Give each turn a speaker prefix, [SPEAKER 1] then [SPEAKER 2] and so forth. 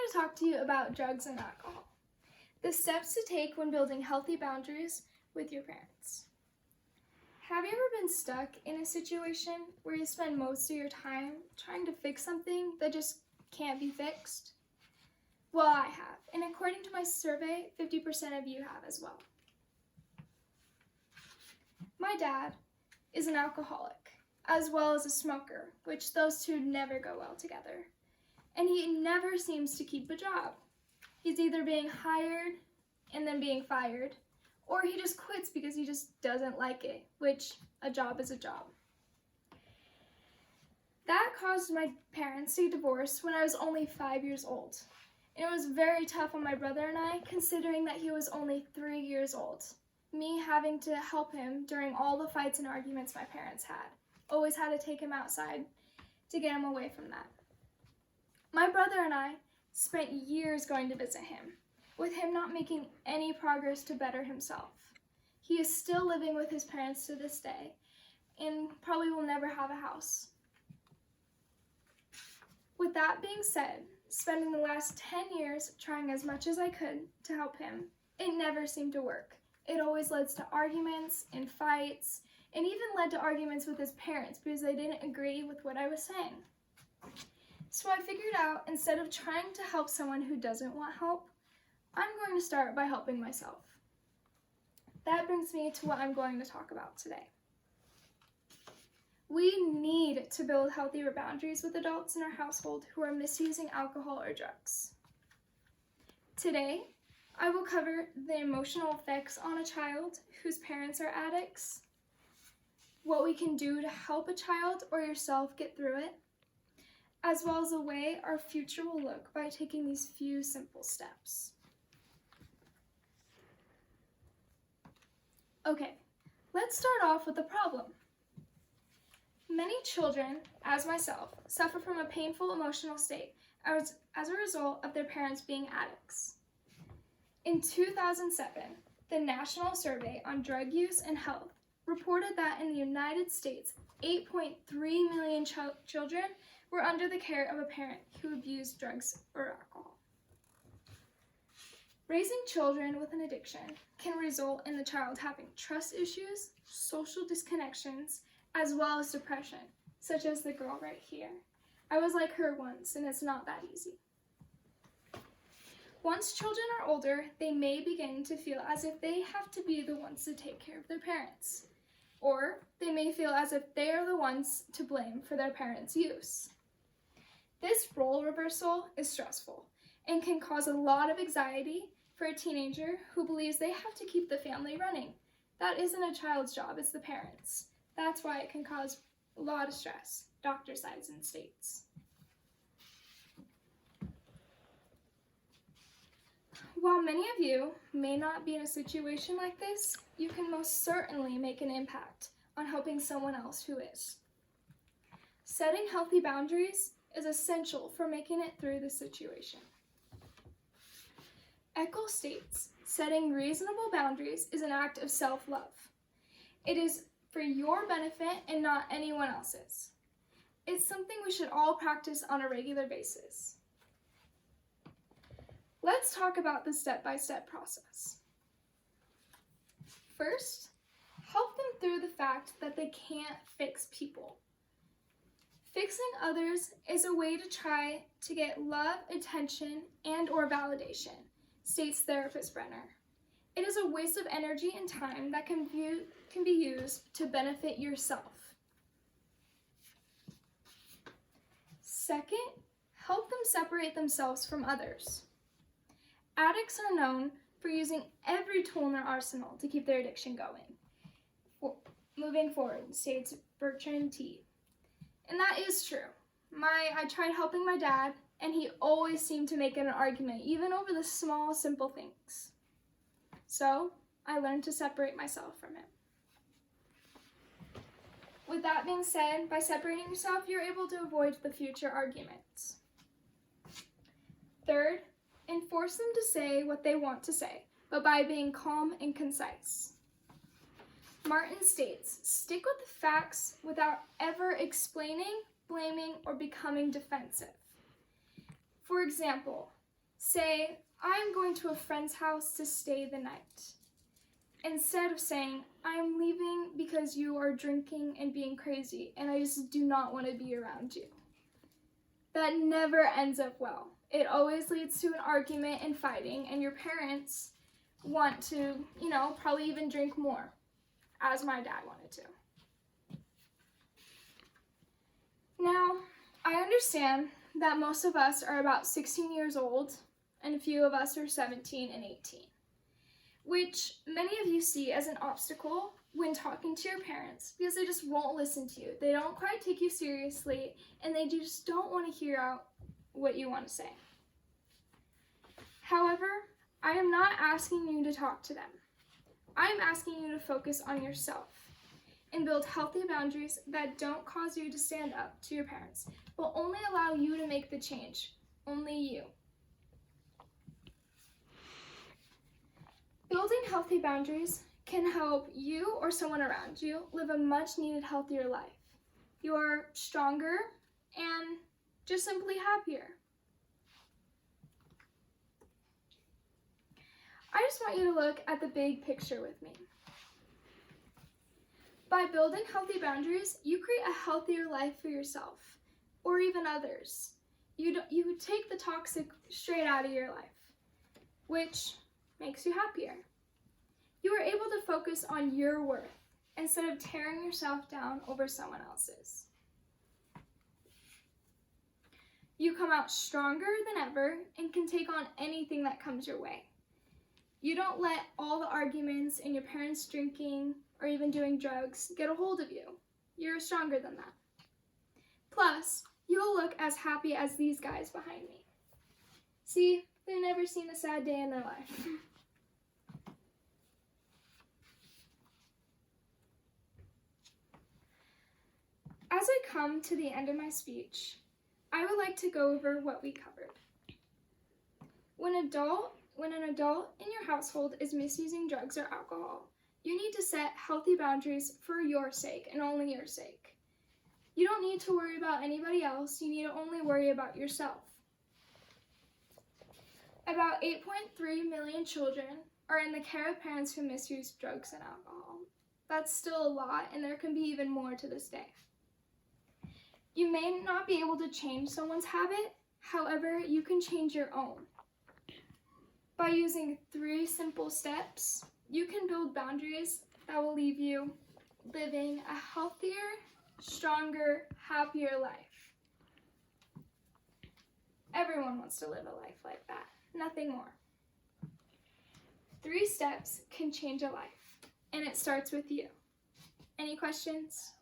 [SPEAKER 1] to talk to you about drugs and alcohol. The steps to take when building healthy boundaries with your parents. Have you ever been stuck in a situation where you spend most of your time trying to fix something that just can't be fixed? Well, I have, and according to my survey, 50% of you have as well. My dad is an alcoholic, as well as a smoker, which those two never go well together. And he never seems to keep a job. He's either being hired and then being fired, or he just quits because he just doesn't like it, which a job is a job. That caused my parents to divorce when I was only 5 years old. And it was very tough on my brother and I, considering that he was only 3 years old. Me having to help him during all the fights and arguments my parents had. Always had to take him outside to get him away from that. My brother and I spent years going to visit him, with him not making any progress to better himself. He is still living with his parents to this day, and probably will never have a house. With that being said, spending the last 10 years trying as much as I could to help him, it never seemed to work. It always led to arguments and fights, and even led to arguments with his parents because they didn't agree with what I was saying. So I figured out, instead of trying to help someone who doesn't want help, I'm going to start by helping myself. That brings me to what I'm going to talk about today. We need to build healthier boundaries with adults in our household who are misusing alcohol or drugs. Today, I will cover the emotional effects on a child whose parents are addicts, what we can do to help a child or yourself get through it, as well as the way our future will look by taking these few simple steps. Okay, let's start off with the problem. Many children, as myself, suffer from a painful emotional state as a result of their parents being addicts. In 2007, the National Survey on Drug Use and Health reported that in the United States, 8.3 million children were under the care of a parent who abused drugs or alcohol. Raising children with an addiction can result in the child having trust issues, social disconnections, as well as depression, such as the girl right here. I was like her once, and it's not that easy. Once children are older, they may begin to feel as if they have to be the ones to take care of their parents, or they may feel as if they are the ones to blame for their parents' use. This role reversal is stressful and can cause a lot of anxiety for a teenager who believes they have to keep the family running. That isn't a child's job, it's the parents'. That's why it can cause a lot of stress, doctor sides and states. While many of you may not be in a situation like this, you can most certainly make an impact on helping someone else who is. Setting healthy boundaries is essential for making it through the situation. Eckel states, setting reasonable boundaries is an act of self-love. It is for your benefit and not anyone else's. It's something we should all practice on a regular basis. Let's talk about the step-by-step process. First, help them through the fact that they can't fix people. Fixing others is a way to try to get love, attention, and/or validation, states therapist Brenner. It is a waste of energy and time that can be used to benefit yourself. Second, help them separate themselves from others. Addicts are known for using every tool in their arsenal to keep their addiction going. Moving forward, states Bertrand T. And that is true. I tried helping my dad, and he always seemed to make it an argument, even over the small, simple things. So I learned to separate myself from him. With that being said, by separating yourself, you're able to avoid the future arguments. Third, enforce them to say what they want to say, but by being calm and concise. Martin states, stick with the facts without ever explaining, blaming, or becoming defensive. For example, Say, I'm going to a friend's house to stay the night, instead of saying, I'm leaving because you are drinking and being crazy and I just do not want to be around you. That never ends up well. It always leads to an argument and fighting, and your parents want to, probably even drink more, as my dad wanted to. Now, I understand that most of us are about 16 years old, and a few of us are 17 and 18, which many of you see as an obstacle when talking to your parents because they just won't listen to you. They don't quite take you seriously, and they just don't want to hear out what you want to say. However, I am not asking you to talk to them. I am asking you to focus on yourself and build healthy boundaries that don't cause you to stand up to your parents, but only allow you to make the change. Only you. Building healthy boundaries can help you or someone around you live a much needed healthier life. You are stronger and just simply happier. I just want you to look at the big picture with me. By building healthy boundaries, you create a healthier life for yourself or even others. You take the toxic straight out of your life, which makes you happier. You are able to focus on your worth instead of tearing yourself down over someone else's. You come out stronger than ever and can take on anything that comes your way. You don't let all the arguments and your parents drinking or even doing drugs get a hold of you. You're stronger than that. Plus, you'll look as happy as these guys behind me. See, they've never seen a sad day in their life. As I come to the end of my speech, I would like to go over what we covered. When an adult in your household is misusing drugs or alcohol, you need to set healthy boundaries for your sake and only your sake. You don't need to worry about anybody else, you need to only worry about yourself. About 8.3 million children are in the care of parents who misuse drugs and alcohol. That's still a lot, and there can be even more to this day. You may not be able to change someone's habit, however, you can change your own. By using 3 simple steps, you can build boundaries that will leave you living a healthier, stronger, happier life. Everyone wants to live a life like that, nothing more. 3 steps can change a life, and it starts with you. Any questions?